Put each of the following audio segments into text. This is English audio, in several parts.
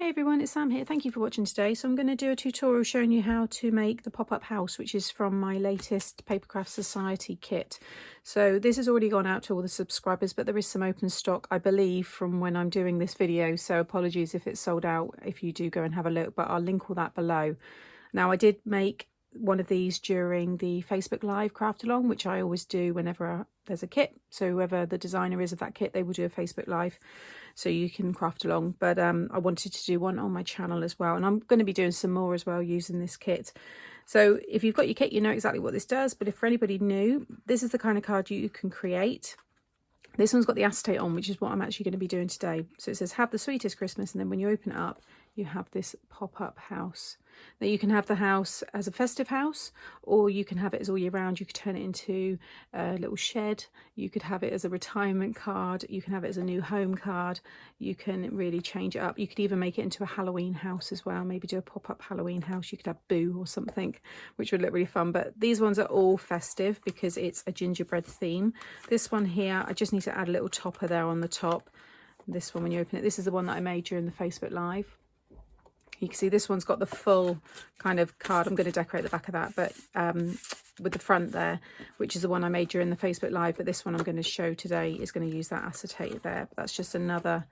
Hey everyone, it's Sam here. Thank you for watching today. So I'm going to do a tutorial showing you how to make the pop-up house, which is from my latest Papercraft Society Kit. So this has already gone out to all the subscribers, but there is some open stock, I believe, from when I'm doing this video. So apologies if it's sold out if you do go and have a look, but I'll link all that below. Now, I did make one of these during the Facebook Live craft along, which I always do whenever there's a kit. So whoever the designer is of that kit, they will do a Facebook Live so you can craft along. But I wanted to do one on my channel as well, and I'm going to be doing some more as well using this kit. So if you've got your kit, you know exactly what this does, but if for anybody new, this is the kind of card you can create. This one's got the acetate on, which is what I'm actually going to be doing today. So it says, have the sweetest Christmas, and then when you open it up, you have this pop-up house. Now you can have the house as a festive house, or you can have it as all year round. You could turn it into a little shed. You could have it as a retirement card. You can have it as a new home card. You can really change it up. You could even make it into a Halloween house as well. Maybe do a pop-up Halloween house. You could have Boo or something, which would look really fun. But these ones are all festive because it's a gingerbread theme. This one here, I just need to add a little topper there on the top. This one, when you open it, this is the one that I made during the Facebook Live. You can see this one's got the full kind of card. I'm going to decorate the back of that, but with the front there, which is the one I made during the Facebook Live. But this one I'm going to show today is going to use that acetate there. But that's just another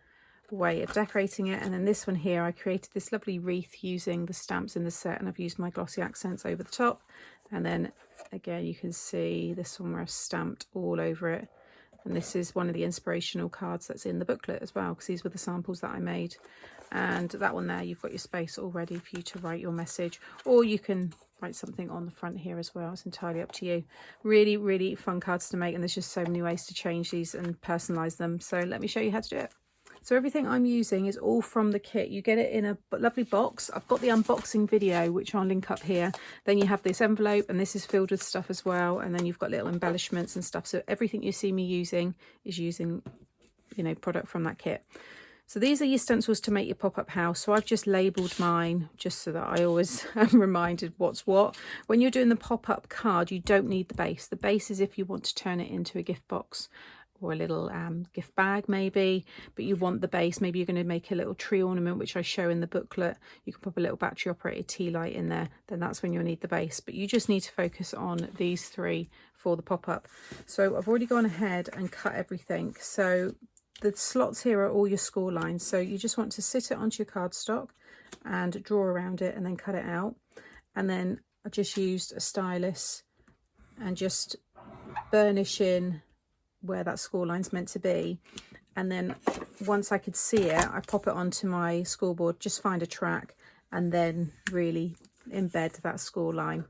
way of decorating it. And then this one here, I created this lovely wreath using the stamps in the set, and I've used my glossy accents over the top. And then again, you can see this one where I've stamped all over it. And this is one of the inspirational cards that's in the booklet as well, because these were the samples that I made. And that one there, you've got your space all ready for you to write your message, or you can write something on the front here as well. It's entirely up to you. Really, really fun cards to make, and there's just so many ways to change these and personalize them. So let me show you how to do it. So everything I'm using is all from the kit. You get it in a lovely box. I've got the unboxing video, which I'll link up here. Then you have this envelope, and this is filled with stuff as well. And then you've got little embellishments and stuff. So everything you see me using is using, you know, product from that kit. So these are your stencils to make your pop-up house. So I've just labelled mine just so that I always am reminded what's what. When you're doing the pop-up card, you don't need the base. The base is if you want to turn it into a gift box or a little gift bag maybe, but you want the base. Maybe you're going to make a little tree ornament, which I show in the booklet. You can pop a little battery operated tea light in there, then that's when you'll need the base. But you just need to focus on these three for the pop-up. So I've already gone ahead and cut everything. So the slots here are all your score lines. So you just want to sit it onto your cardstock and draw around it and then cut it out. And then I just used a stylus and just burnish in where that score line's meant to be. And then once I could see it, I pop it onto my scoreboard, just find a track and then really embed that score line.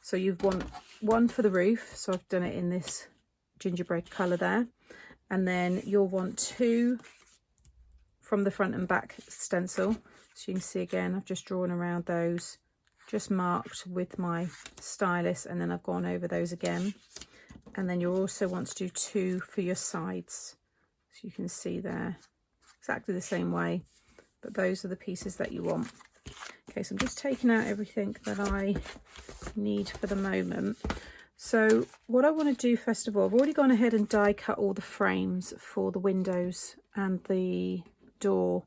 So you've want one for the roof. So I've done it in this gingerbread colour there. And then you'll want two from the front and back stencil. So you can see again, I've just drawn around those, just marked with my stylus, and then I've gone over those again. And then you'll also want to do two for your sides. So you can see there, exactly the same way, but those are the pieces that you want. Okay, so I'm just taking out everything that I need for the moment. So what I want to do first of all, I've already gone ahead and die cut all the frames for the windows and the door.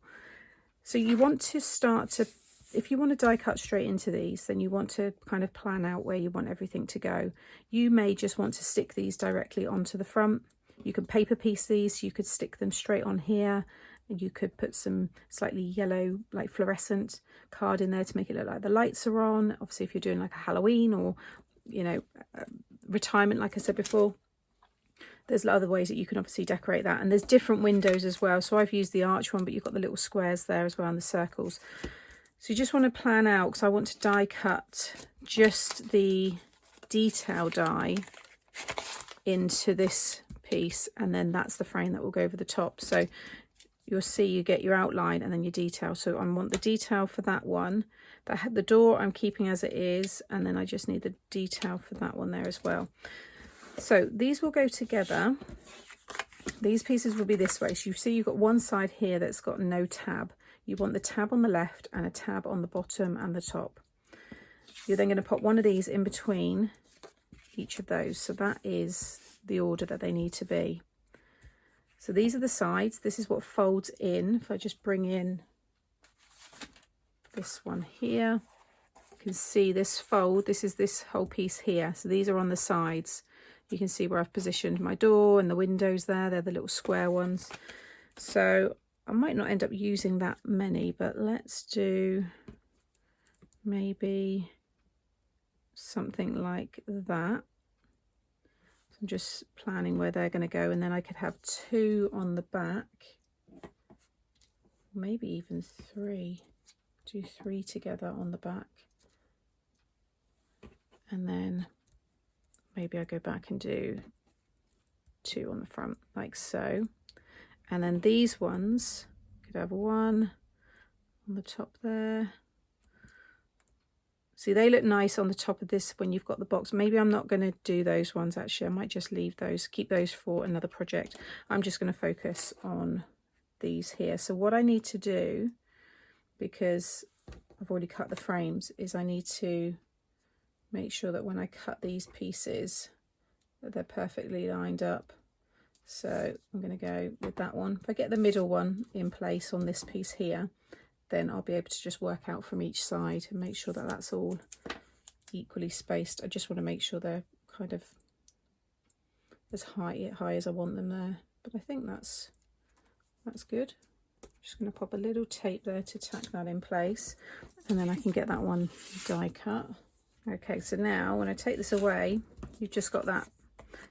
So you want to start to, if you want to die cut straight into these, then you want to kind of plan out where you want everything to go. You may just want to stick these directly onto the front. You can paper piece these, you could stick them straight on here. And you could put some slightly yellow, like fluorescent card in there to make it look like the lights are on. Obviously, if you're doing like a Halloween or, you know, retirement, like I said before, there's other ways that you can obviously decorate that. And there's different windows as well. So I've used the arch one, but you've got the little squares there as well, and the circles. So you just want to plan out, because I want to die cut just the detail die into this piece, and then that's the frame that will go over the top. So you'll see you get your outline and then your detail. So I want the detail for that one. The door I'm keeping as it is, and then I just need the detail for that one there as well. So these will go together. These pieces will be this way. So you see you've got one side here that's got no tab. You want the tab on the left and a tab on the bottom and the top. You're then going to put one of these in between each of those. So that is the order that they need to be. So these are the sides. This is what folds in. If I just bring in this one here. You can see this fold, this is this whole piece here. So these are on the sides. You can see where I've positioned my door and the windows there. They're the little square ones. So I might not end up using that many, but let's do maybe something like that. So I'm just planning where they're going to go, and then I could have 2 on the back, maybe even 3. Do 3 together on the back, and then maybe I go back and do 2 on the front, like so. And then these ones could have 1 on the top there. See, they look nice on the top of this when you've got the box. Maybe I'm not going to do those ones, actually. I might just leave those, keep those for another project. I'm just going to focus on these here. So what I need to do, because I've already cut the frames, is I need to make sure that when I cut these pieces that they're perfectly lined up. So I'm going to go with that one. If I get the middle one in place on this piece here, then I'll be able to just work out from each side and make sure that that's all equally spaced. I just want to make sure they're kind of as high as I want them there. But I think that's good. I'm just going to pop a little tape there to tack that in place, and then I can get that one die cut. Okay, so now when I take this away, you've just got that.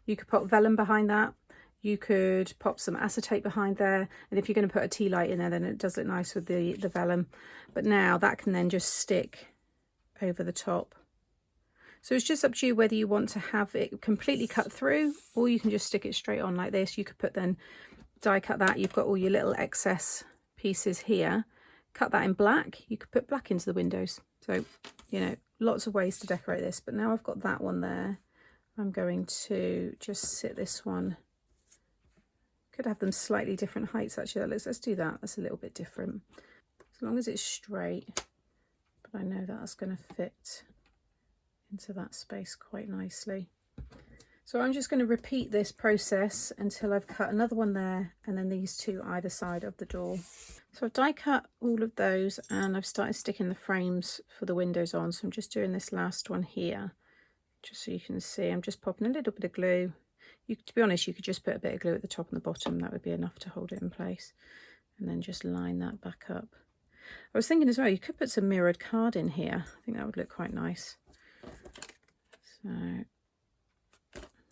You could pop vellum behind that. You could pop some acetate behind there, and if you're going to put a tea light in there, then it does look nice with the vellum. But now that can then just stick over the top. So it's just up to you whether you want to have it completely cut through, or you can just stick it straight on like this. You could put then die cut that. You've got all your little excess pieces here. Cut that in black. You could put black into the windows. So, you know, lots of ways to decorate this. But now I've got that one there, I'm going to just sit this one. Could have them slightly different heights, actually. Let's do that. That's a little bit different. As long as it's straight, but I know that's going to fit into that space quite nicely. So I'm just going to repeat this process until I've cut another one there, and then these 2 either side of the door. So I've die cut all of those, and I've started sticking the frames for the windows on. So I'm just doing this last one here, just so you can see. I'm just popping a little bit of glue. To be honest, you could just put a bit of glue at the top and the bottom. That would be enough to hold it in place. And then just line that back up. I was thinking as well, you could put some mirrored card in here. I think that would look quite nice. So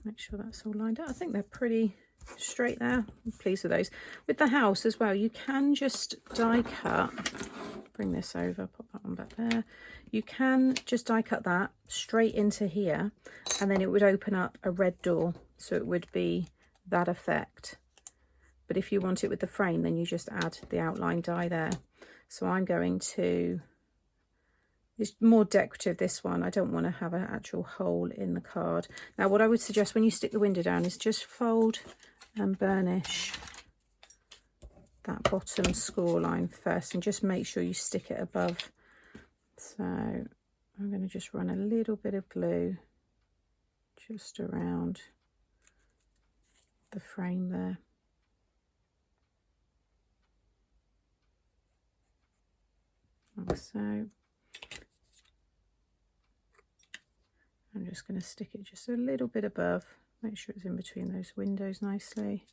make sure that's all lined up. I think they're pretty straight there. I'm pleased with those. With the house as well, you can just die cut. Bring this over, pop that one back there. You can just die cut that straight into here, and then it would open up a red door. So it would be that effect. But if you want it with the frame, then you just add the outline die there. So I'm going to, it's more decorative, this one. I don't want to have an actual hole in the card. Now what I would suggest when you stick the window down is just fold and burnish that bottom score line first, and just make sure you stick it above. So I'm going to just run a little bit of glue just around the frame there. Like so. I'm just going to stick it just a little bit above, make sure it's in between those windows nicely.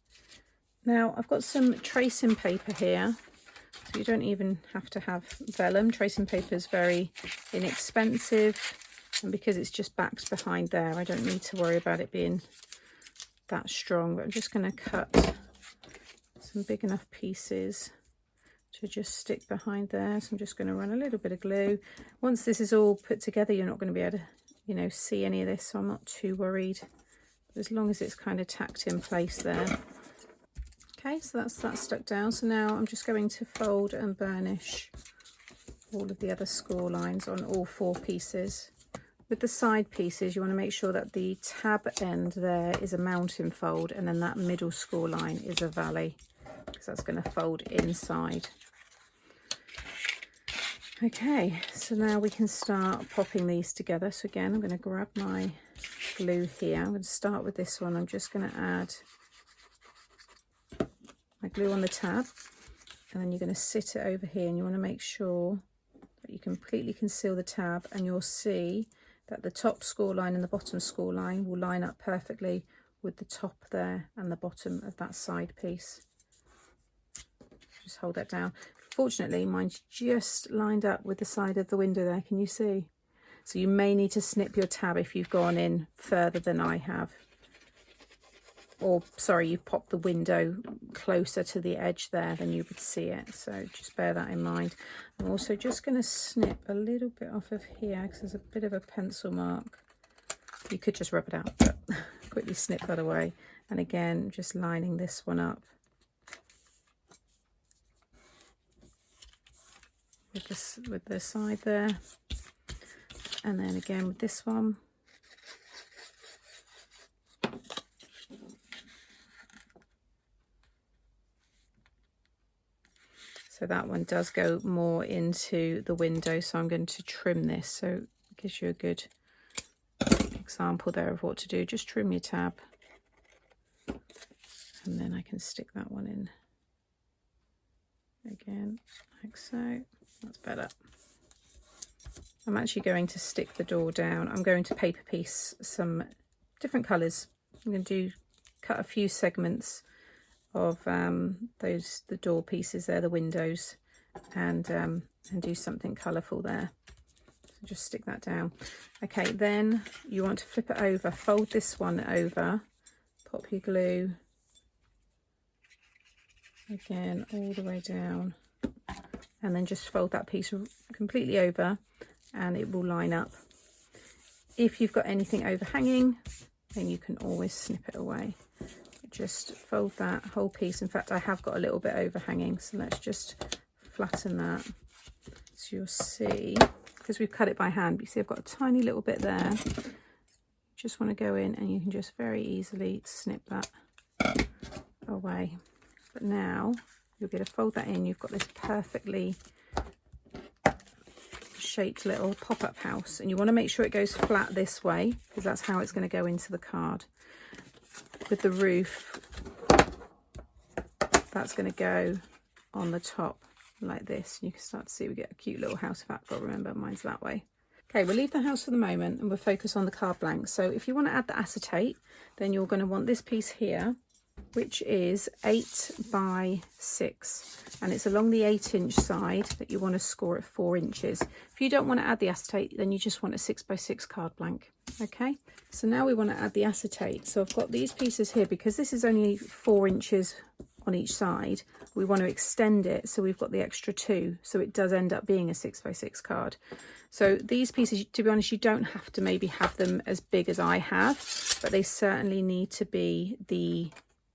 Now I've got some tracing paper here, so you don't even have to have vellum. Tracing paper is very inexpensive, and because it's just backed behind there, I don't need to worry about it being that strong. But I'm just going to cut some big enough pieces to just stick behind there. So I'm just going to run a little bit of glue. Once this is all put together, you're not going to be able to, you know, see any of this, so I'm not too worried. But as long as it's kind of tacked in place there. Okay, so that's that stuck down. So now I'm just going to fold and burnish all of the other score lines on all 4 pieces. With the side pieces, you want to make sure that the tab end there is a mountain fold, and then that middle score line is a valley, because that's going to fold inside. Okay, so now we can start popping these together. So again, I'm going to grab my glue here. I'm going to start with this one. I'm just going to add my glue on the tab, and then you're going to sit it over here, and you want to make sure that you completely conceal the tab, and you'll see that the top score line and the bottom score line will line up perfectly with the top there and the bottom of that side piece. Just hold that down. Fortunately, mine's just lined up with the side of the window there. Can you see? So you may need to snip your tab if you've gone in further than I have. Or, sorry, you've popped the window closer to the edge there than you would see it. So just bear that in mind. I'm also just going to snip a little bit off of here because there's a bit of a pencil mark. You could just rub it out, but quickly snip that away. And again, just lining this one up with the side there. And then again with this one. So that one does go more into the window, so I'm going to trim this. So it gives you a good example there of what to do. Just trim your tab, and then I can stick that one in again, like so. That's better. I'm actually going to stick the door down. I'm going to paper piece some different colours. I'm going to cut a few segments of the door pieces there, the windows, and do something colourful there. So just stick that down. Okay, then you want to flip it over, fold this one over, pop your glue again all the way down, and then just fold that piece completely over and it will line up. If you've got anything overhanging, then you can always snip it away. Just fold that whole piece. In fact, I have got a little bit overhanging, so let's just flatten that. So you'll see, because we've cut it by hand, you see I've got a tiny little bit there. Just want to go in and you can just very easily snip that away. But now you'll be able to fold that in. You've got this perfectly shaped little pop-up house, and you want to make sure it goes flat this way because that's how it's going to go into the card. With the roof, that's going to go on the top like this. You can start to see we get a cute little house effect, but remember mine's that way. Okay, we'll leave the house for the moment and we'll focus on the card blank. So if you want to add the acetate, then you're going to want this piece here, which is 8 by 6, and it's along the 8-inch side that you want to score at 4 inches. If you don't want to add the acetate, then you just want a 6 by 6 card blank. Okay, so now we want to add the acetate. So I've got these pieces here, because this is only 4 inches on each side, we want to extend it so we've got the extra 2, so it does end up being a 6 by 6 card. So these pieces, to be honest, you don't have to maybe have them as big as I have, but they certainly need to be the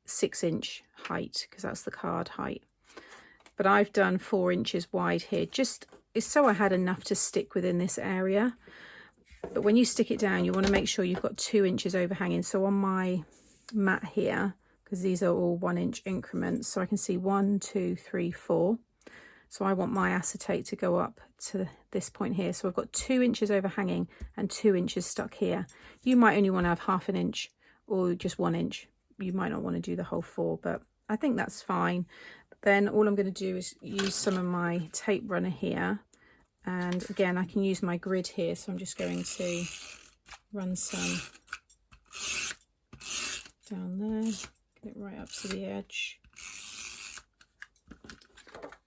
6-inch height, because that's the card height. But I've done 4 inches wide here, just it's so I had enough to stick within this area. But when you stick it down, you want to make sure you've got 2 inches overhanging. So on my mat here, because these are all 1 inch increments, so I can see 1, 2, 3, 4. So I want my acetate to go up to this point here. So I've got 2 inches overhanging and 2 inches stuck here. You might only want to have ½ inch or just 1 inch. You might not want to do the whole 4, but I think that's fine. Then all I'm going to do is use some of my tape runner here. And again, I can use my grid here. So I'm just going to run some down there, get it right up to the edge.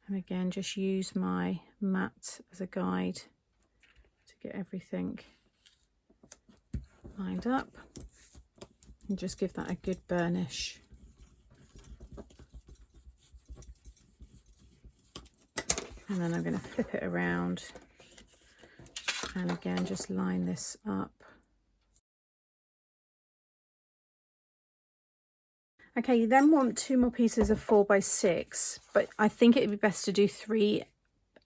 And again, just use my mat as a guide to get everything lined up. And just give that a good burnish. And then I'm going to flip it around and again just line this up. Okay, you then want 2 more pieces of 4 by 6, but I think it would be best to do 3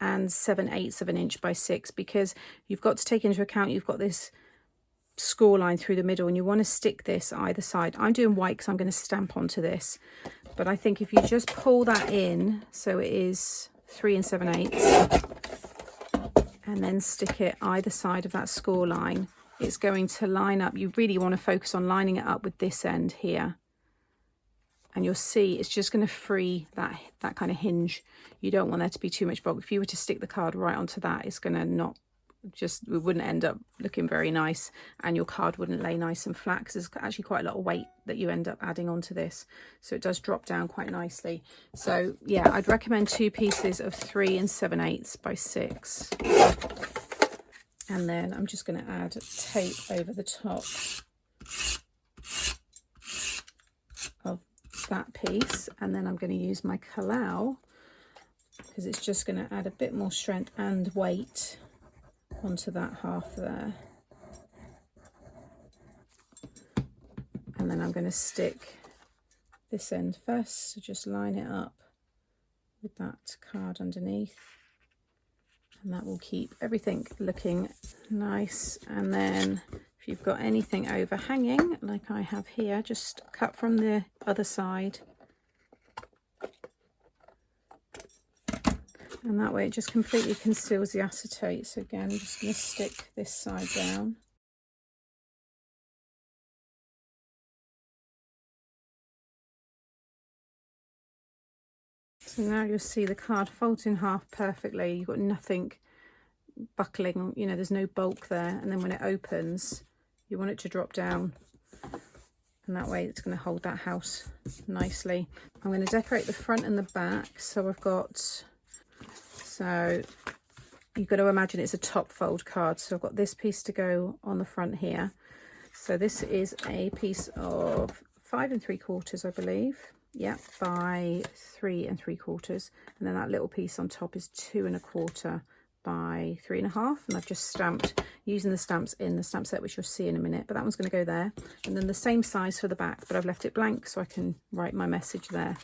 7/8 of an inch by 6, because you've got to take into account you've got this score line through the middle and you want to stick this either side. I'm doing white because I'm going to stamp onto this, but I think if you just pull that in so it is 3 7/8 and then stick it either side of that score line, it's going to line up. You really want to focus on lining it up with this end here and you'll see it's just going to free that kind of hinge. You don't want there to be too much bulk. If you were to stick the card right onto that, it's going to not just, it wouldn't end up looking very nice, and your card wouldn't lay nice and flat, because there's actually quite a lot of weight that you end up adding onto this, so it does drop down quite nicely. So yeah, I'd recommend 2 pieces of 3 7/8 by 6, and then I'm just going to add tape over the top of that piece, and then I'm going to use my Collall, because it's just going to add a bit more strength and weight onto that half there. And then I'm going to stick this end first, so just line it up with that card underneath, and that will keep everything looking nice. And then if you've got anything overhanging like I have here, just cut from the other side, and that way it just completely conceals the acetate. So again, I'm just going to stick this side down. So now you'll see the card folds in half perfectly. You've got nothing buckling, you know, there's no bulk there. And then when it opens, you want it to drop down, and that way it's going to hold that house nicely. I'm going to decorate the front and the back. So I've got, so you've got to imagine it's a top fold card. So I've got this piece to go on the front here. So this is a piece of 5 3/4, I believe. Yeah, by 3 3/4. And then that little piece on top is 2 1/4 by 3 1/2. And I've just stamped using the stamps in the stamp set, which you'll see in a minute. But that one's going to go there. And then the same size for the back, but I've left it blank so I can write my message there.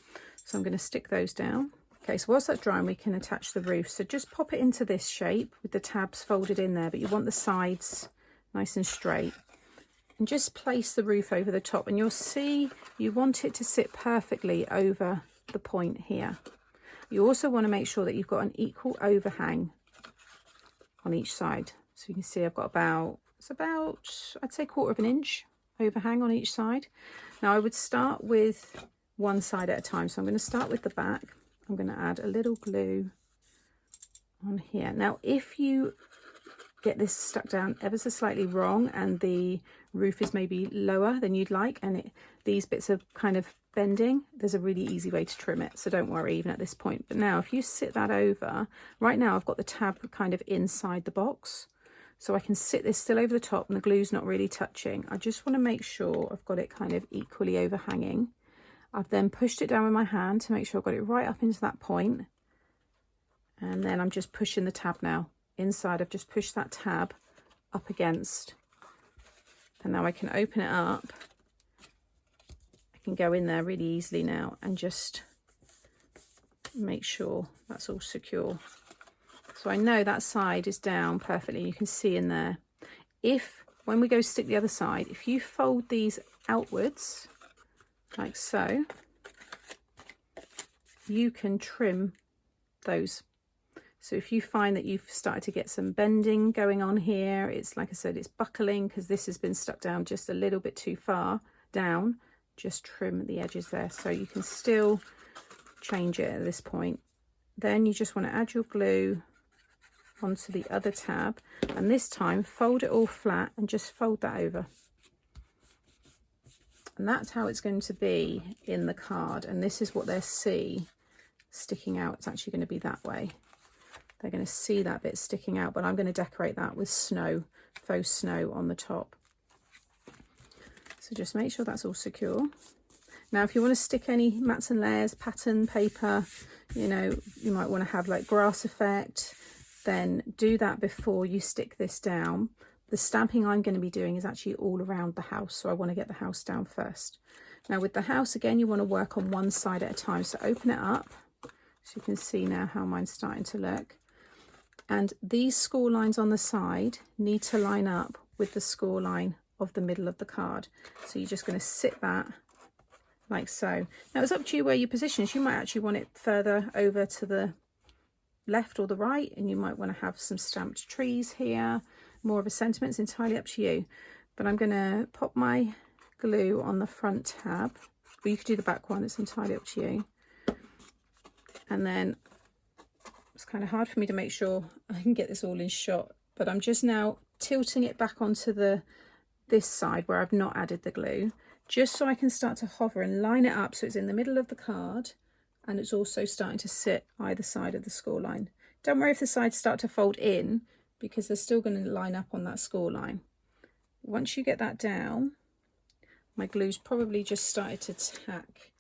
So I'm going to stick those down. Okay, so whilst that's drying, we can attach the roof. So just pop it into this shape with the tabs folded in there, but you want the sides nice and straight. And just place the roof over the top, and you'll see you want it to sit perfectly over the point here. You also want to make sure that you've got an equal overhang on each side. So you can see I've got about, it's about, I'd say 1/4 inch overhang on each side. Now I would start with one side at a time. So I'm going to start with the back. I'm going to add a little glue on here. Now if you get this stuck down ever so slightly wrong and the roof is maybe lower than you'd like, and these bits are kind of bending, there's a really easy way to trim it, so don't worry even at this point. But now if you sit that over, right now I've got the tab kind of inside the box, so I can sit this still over the top and the glue's not really touching. I just want to make sure I've got it kind of equally overhanging. I've then pushed it down with my hand to make sure I've got it right up into that point, and then I'm just pushing the tab now inside. I've just pushed that tab up against, and now I can open it up. I can go in there really easily now and just make sure that's all secure. So I know that side is down perfectly. You can see in there. If, when we go stick the other side, if you fold these outwards like so, you can trim those. So if you find that you've started to get some bending going on here, it's like I said, it's buckling because this has been stuck down just a little bit too far down, just trim the edges there so you can still change it at this point. Then you just want to add your glue onto the other tab, and this time fold it all flat and just fold that over. And that's how it's going to be in the card, and this is what they'll see sticking out. It's actually going to be that way. They're going to see that bit sticking out, but I'm going to decorate that with snow, faux snow on the top. So just make sure that's all secure. Now, if you want to stick any mats and layers, pattern paper, you know, you might want to have like grass effect, then do that before you stick this down. The stamping I'm going to be doing is actually all around the house, so I want to get the house down first. Now with the house, again, you want to work on one side at a time. So open it up, so you can see now how mine's starting to look. And these score lines on the side need to line up with the score line of the middle of the card. So you're just going to sit that like so. Now it's up to you where you position it. You might actually want it further over to the left or the right, and you might want to have some stamped trees here, more of a sentiment. It's entirely up to you. But I'm going to pop my glue on the front tab Or you could do the back one, it's entirely up to you. And then it's kind of hard for me to make sure I can get this all in shot, but I'm just now tilting it back onto this side where I've not added the glue, just so I can start to hover and line it up so it's in the middle of the card, and it's also starting to sit either side of the score line. Don't worry if the sides start to fold in, because they're still going to line up on that score line. Once you get that down, my glue's probably just started to tack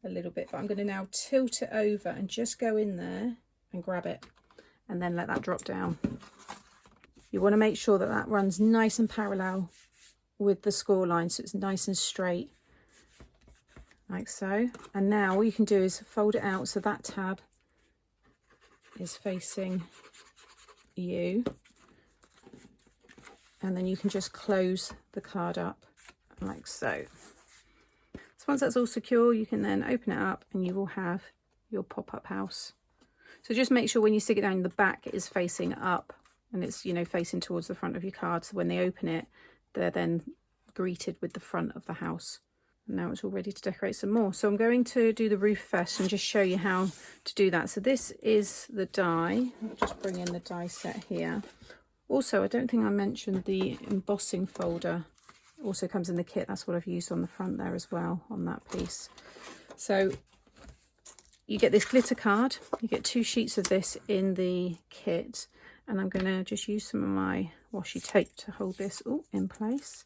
a little bit, but I'm going to now tilt it over and just go in there and grab it, and then let that drop down. You want to make sure that that runs nice and parallel with the score line, so it's nice and straight, like so. And now all you can do is fold it out so that tab is facing you, and then you can just close the card up like so. So once that's all secure, you can then open it up and you will have your pop-up house. So just make sure when you stick it down, the back is facing up and it's, you know, facing towards the front of your card, so when they open it, they're then greeted with the front of the house. And now it's all ready to decorate some more. So I'm going to do the roof first and just show you how to do that. So this is the die. I'll just bring in the die set here. Also, I don't think I mentioned the embossing folder also comes in the kit. That's what I've used on the front there as well, on that piece. So you get this glitter card. You get 2 sheets of this in the kit, and I'm going to just use some of my washi tape to hold this all in place.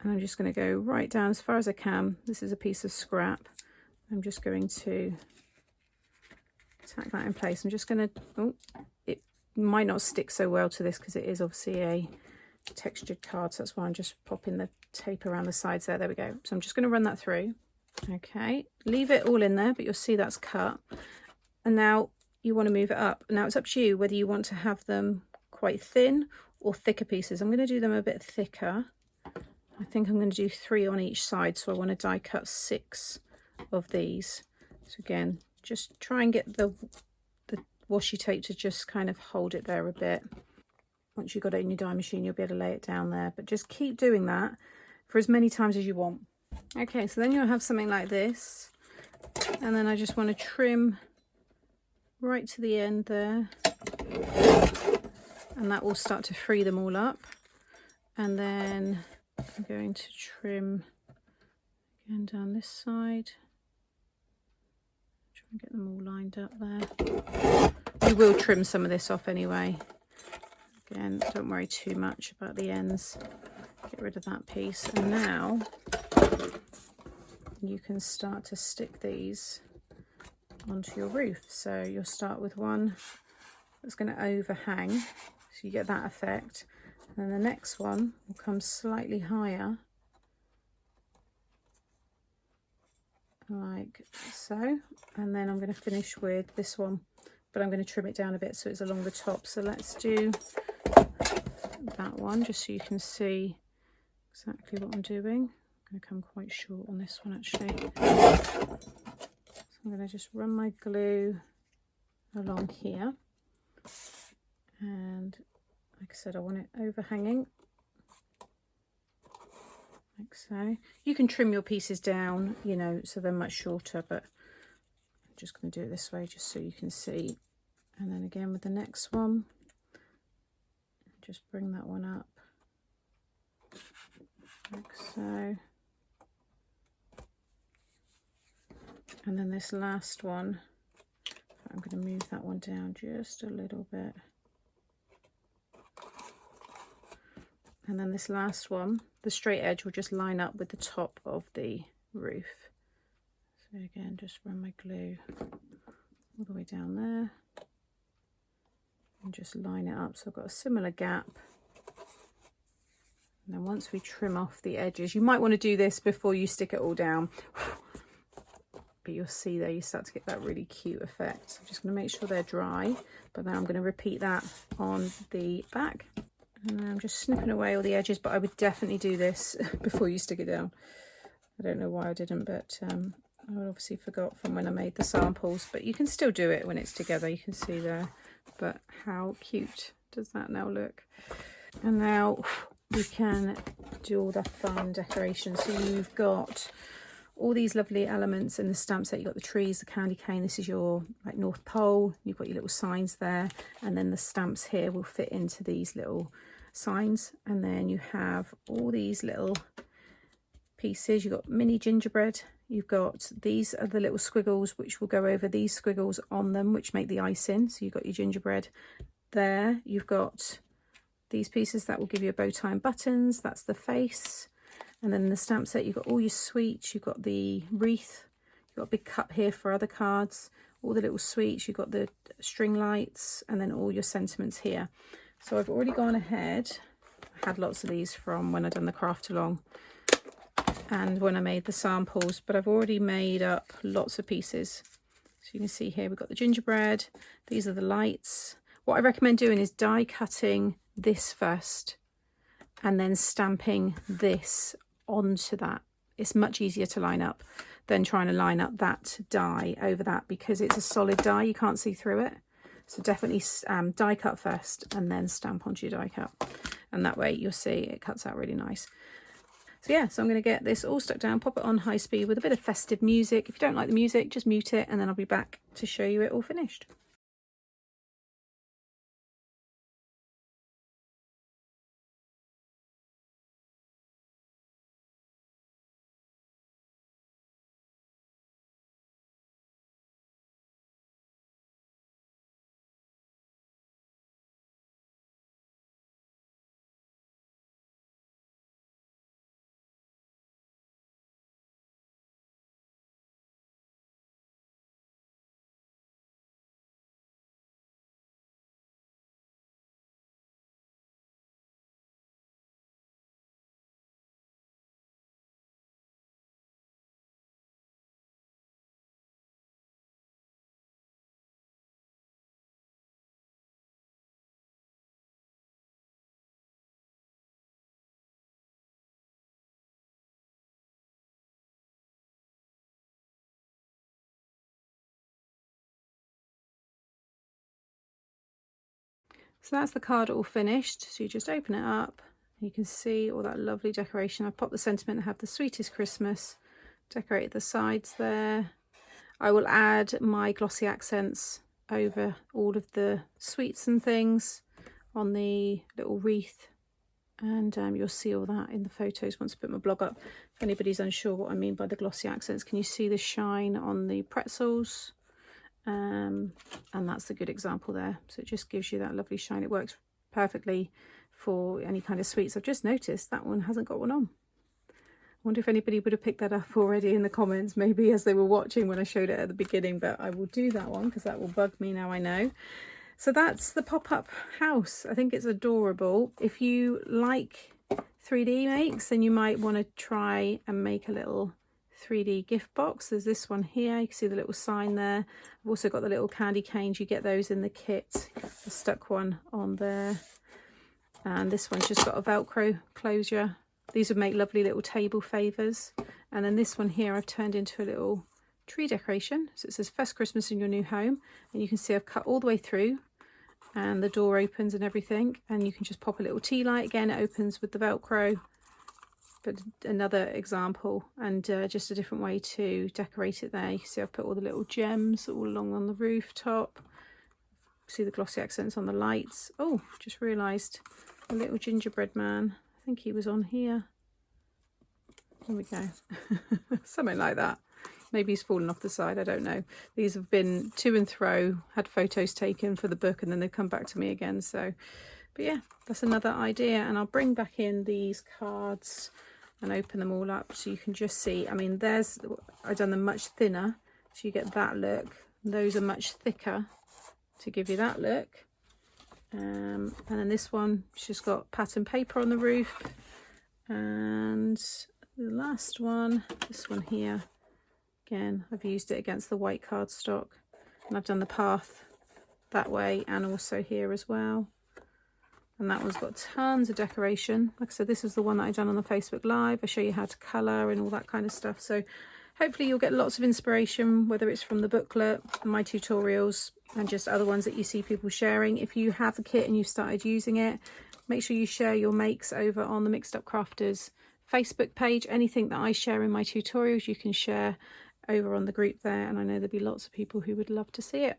And I'm just going to go right down as far as I can. This is a piece of scrap. I'm just going to tack that in place. I'm just going to, oh, it might not stick so well to this because it is obviously a textured card, so that's why I'm just popping the tape around the sides there. There we go. So I'm just going to run that through. Okay, leave it all in there, but you'll see that's cut. And now you want to move it up. Now it's up to you whether you want to have them quite thin or thicker pieces. I'm going to do them a bit thicker. I think I'm going to do 3 on each side, so I want to die cut 6 of these. So again, just try and get the washi tape to just kind of hold it there a bit. Once you've got it in your die machine, you'll be able to lay it down there, but just keep doing that for as many times as you want. Okay, so then you'll have something like this, and then I just want to trim right to the end there, and that will start to free them all up. And then I'm going to trim again down this side, try and get them all lined up there. We will trim some of this off anyway. Again, don't worry too much about the ends, get rid of that piece. And now you can start to stick these onto your roof. So you'll start with one that's going to overhang, so you get that effect. And then the next one will come slightly higher, like so. And then I'm going to finish with this one, but I'm going to trim it down a bit so it's along the top. So let's do that one just so you can see exactly what I'm doing. I'm going to come quite short on this one actually. So I'm going to just run my glue along here, and like I said, I want it overhanging, like so. You can trim your pieces down, you know, so they're much shorter, but I'm just going to do it this way just so you can see. And then again with the next one, just bring that one up, like so. And then this last one, I'm going to move that one down just a little bit. And then this last one, the straight edge will just line up with the top of the roof. So again, just run my glue all the way down there and just line it up so I've got a similar gap. And then once we trim off the edges, you might want to do this before you stick it all down. But you'll see there you start to get that really cute effect. So I'm just going to make sure they're dry, but then I'm going to repeat that on the back. And I'm just snipping away all the edges, but I would definitely do this before you stick it down. I don't know why I didn't, but I obviously forgot from when I made the samples, but you can still do it when it's together. You can see there, but how cute does that now look? And now you can do all the fun decorations. So you've got all these lovely elements in the stamp set. You've got the trees, the candy cane. This is your like North Pole. You've got your little signs there, and then the stamps here will fit into these little signs. And then you have all these little pieces. You've got mini gingerbread. You've got, these are the little squiggles which will go over these squiggles on them, which make the icing. So you've got your gingerbread there. You've got these pieces that will give you a bow tie and buttons. That's the face. And then in the stamp set, you've got all your sweets. You've got the wreath. You've got a big cup here for other cards. All the little sweets. You've got the string lights, and then all your sentiments here. So I've already gone ahead. I had lots of these from when I done the craft along and when I made the samples, but I've already made up lots of pieces. So you can see here we've got the gingerbread. These are the lights. What I recommend doing is die cutting this first and then stamping this onto that. It's much easier to line up than trying to line up that die over that, because it's a solid die, you can't see through it. So definitely die cut first and then stamp onto your die cut, and that way you'll see it cuts out really nice. So yeah, so I'm going to get this all stuck down, pop it on high speed with a bit of festive music. If you don't like the music, just mute it, and then I'll be back to show you it all finished. So that's the card all finished. So you just open it up, you can see all that lovely decoration. I've popped the sentiment, I have the sweetest Christmas, decorated the sides there. I will add my glossy accents over all of the sweets and things on the little wreath, and you'll see all that in the photos once I put my blog up. If anybody's unsure what I mean by the glossy accents, can you see the shine on the pretzels? And that's a good example there. So it just gives you that lovely shine. It works perfectly for any kind of sweets. I've just noticed that one hasn't got one on. I wonder if anybody would have picked that up already in the comments, maybe as they were watching when I showed it at the beginning, but I will do that one because that will bug me now I know. So that's the pop-up house. I think it's adorable. If you like 3D makes, then you might want to try and make a little 3D gift box. There's this one here, you can see the little sign there. I've also got the little candy canes, you get those in the kit. I stuck one on there, and this one's just got a Velcro closure. These would make lovely little table favours. And then this one here I've turned into a little tree decoration. So it says First Christmas in Your New Home, and you can see I've cut all the way through and the door opens and everything, and you can just pop a little tea light. Again, it opens with the Velcro, but another example, and just a different way to decorate it there. You can see I've put all the little gems all along on the rooftop. See the glossy accents on the lights. Oh, just realised a little gingerbread man. I think he was on here. There we go. Something like that. Maybe he's fallen off the side, I don't know. These have been to and fro, had photos taken for the book, and then they've come back to me again. So, but yeah, that's another idea. And I'll bring back in these cards and open them all up so you can just see. I mean, I've done them much thinner, so you get that look. Those are much thicker to give you that look. And then this one, it's just got pattern paper on the roof. And the last one, this one here, again, I've used it against the white cardstock, and I've done the path that way and also here as well. And that one's got tons of decoration. Like I said, this is the one that I done on the Facebook Live. I show you how to colour and all that kind of stuff. So Hopefully you'll get lots of inspiration, whether it's from the booklet, my tutorials, and just other ones that you see people sharing. If you have a kit and you've started using it, make sure you share your makes over on the Mixed Up Crafters Facebook page. Anything that I share in my tutorials, you can share over on the group there, and I know there'll be lots of people who would love to see it.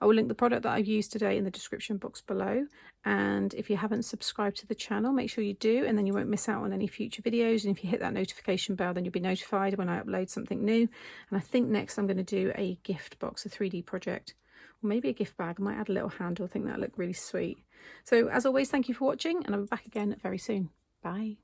I will link the product that I've used today in the description box below, and if you haven't subscribed to the channel, make sure you do, and then you won't miss out on any future videos. And if you hit that notification bell, then you'll be notified when I upload something new. And I think next I'm going to do a gift box, a 3D project, or maybe a gift bag. I might add a little handle. I think that'll look really sweet. So as always, thank you for watching, and I'll be back again very soon. Bye.